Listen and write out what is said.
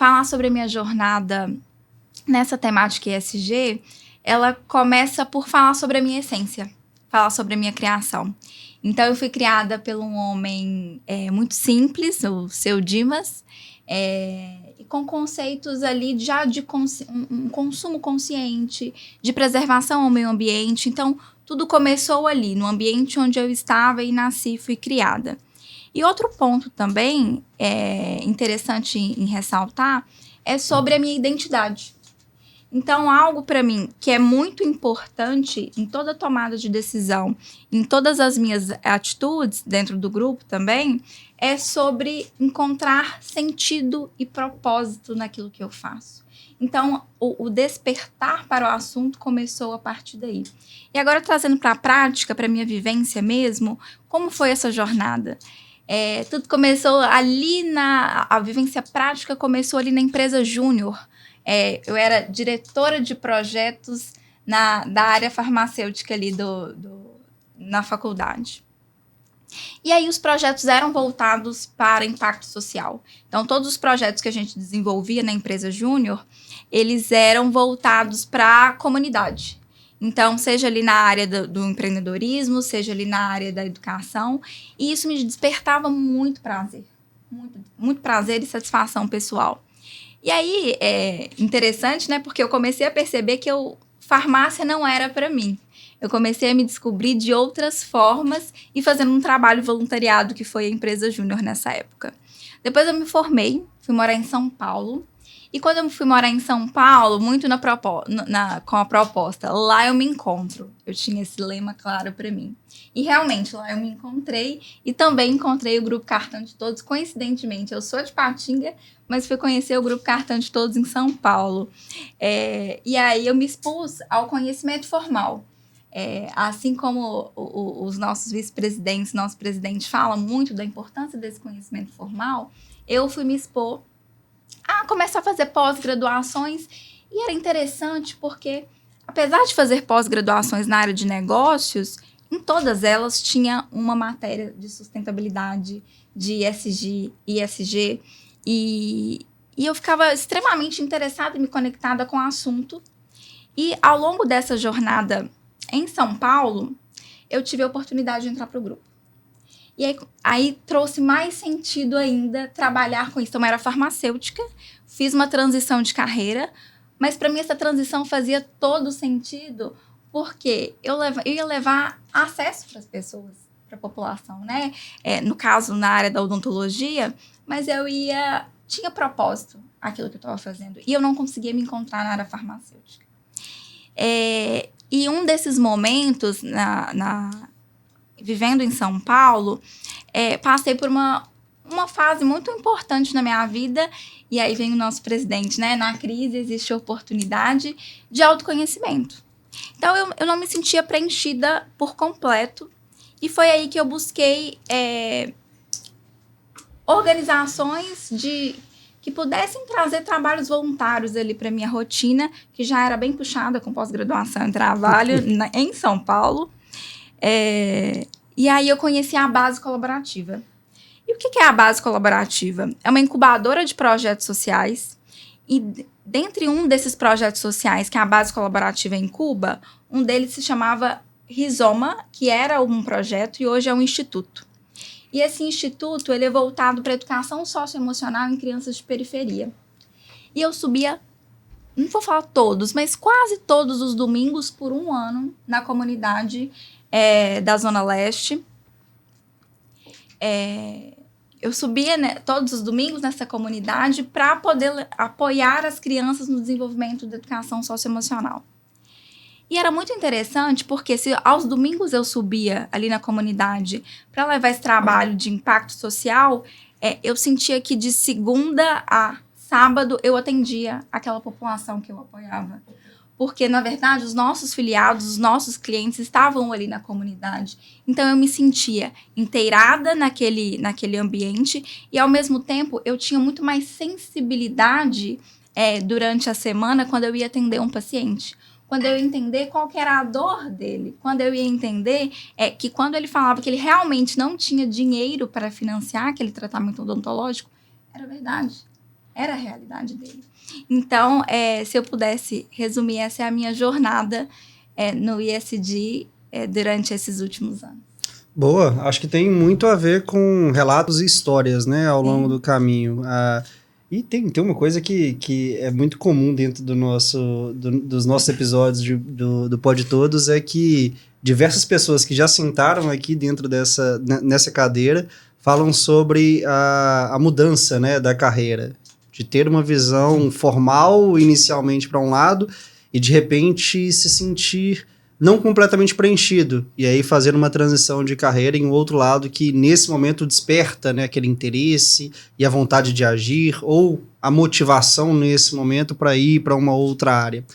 falar sobre a minha jornada nessa temática ESG, ela começa por falar sobre a minha essência, falar sobre a minha criação. Então, eu fui criada por um homem muito simples, o Seu Dimas, e com conceitos ali já de um consumo consciente, de preservação ao meio ambiente. Então, tudo começou ali, no ambiente onde eu estava e nasci, fui criada. E outro ponto também interessante em ressaltar é sobre a minha identidade. Então, algo para mim que é muito importante em toda tomada de decisão, em todas as minhas atitudes dentro do grupo também, é sobre encontrar sentido e propósito naquilo que eu faço. Então, o despertar para o assunto começou a partir daí. E agora, trazendo para a prática, para a minha vivência mesmo, como foi essa jornada? Tudo começou ali a vivência prática começou ali na empresa Júnior. Eu era diretora de projetos da área farmacêutica ali na faculdade. E aí os projetos eram voltados para impacto social. Então, todos os projetos que a gente desenvolvia na empresa Júnior, eles eram voltados para a comunidade. Então, seja ali na área do empreendedorismo, seja ali na área da educação. E isso me despertava muito prazer. Muito prazer e satisfação pessoal. E aí, é interessante, né? Porque eu comecei a perceber que farmácia não era para mim. Eu comecei a me descobrir de outras formas e fazendo um trabalho voluntariado, que foi a empresa Júnior nessa época. Depois eu me formei, fui morar em São Paulo. E quando eu fui morar em São Paulo, muito com a proposta, lá eu me encontro. Eu tinha esse lema claro para mim. E realmente, lá eu me encontrei e também encontrei o Grupo Cartão de Todos. Coincidentemente, eu sou de Patinga, mas fui conhecer o Grupo Cartão de Todos em São Paulo. E aí eu me expus ao conhecimento formal. Assim como os nossos vice-presidentes, nosso presidente fala muito da importância desse conhecimento formal, eu fui me expor a começar a fazer pós-graduações. E era interessante porque, apesar de fazer pós-graduações na área de negócios, em todas elas tinha uma matéria de sustentabilidade, de ESG, e eu ficava extremamente interessada e me conectada com o assunto. E ao longo dessa jornada em São Paulo, eu tive a oportunidade de entrar para o grupo. E aí trouxe mais sentido ainda trabalhar com isso. Então, eu era farmacêutica, fiz uma transição de carreira, mas para mim essa transição fazia todo sentido, porque eu ia levar acesso para as pessoas, para a população, né? No caso, na área da odontologia, mas tinha propósito aquilo que eu estava fazendo. E eu não conseguia me encontrar na área farmacêutica. E um desses momentos, vivendo em São Paulo, passei por uma fase muito importante na minha vida, e aí vem o nosso presidente, né? Na crise existe oportunidade de autoconhecimento. Então, eu não me sentia preenchida por completo, e foi aí que eu busquei organizações que pudessem trazer trabalhos voluntários ali para minha rotina, que já era bem puxada com pós-graduação e trabalho em São Paulo. E aí eu conheci a Base Colaborativa. E o que é a Base Colaborativa? É uma incubadora de projetos sociais. E dentre um desses projetos sociais que a Base Colaborativa incuba, um deles se chamava Rizoma, que era um projeto e hoje é um instituto. E esse instituto ele é voltado para a educação socioemocional em crianças de periferia. E eu subia, não vou falar todos, mas quase todos os domingos por um ano na comunidade da Zona Leste. Eu subia, né, todos os domingos nessa comunidade para poder apoiar as crianças no desenvolvimento da educação socioemocional. E era muito interessante porque se aos domingos eu subia ali na comunidade para levar esse trabalho de impacto social, eu sentia que de segunda a sábado eu atendia aquela população que eu apoiava. Porque, na verdade, os nossos filiados, os nossos clientes estavam ali na comunidade. Então, eu me sentia inteirada naquele ambiente e, ao mesmo tempo, eu tinha muito mais sensibilidade durante a semana quando eu ia atender um paciente. Quando eu ia entender qual que era a dor dele. Quando eu ia entender que quando ele falava que ele realmente não tinha dinheiro para financiar aquele tratamento odontológico, era verdade. Era a realidade dele. Então, se eu pudesse resumir, essa é a minha jornada no ISD durante esses últimos anos. Boa, acho que tem muito a ver com relatos e histórias, né, ao longo do caminho. E tem uma coisa que é muito comum dentro dos nossos episódios do Pode Todos, é que diversas pessoas que já sentaram aqui dentro nessa cadeira falam sobre a mudança, né, da carreira, de ter uma visão formal inicialmente para um lado e de repente se sentir não completamente preenchido, e aí fazer uma transição de carreira em um outro lado que nesse momento desperta, né, aquele interesse e a vontade de agir, ou a motivação nesse momento para ir para uma outra área.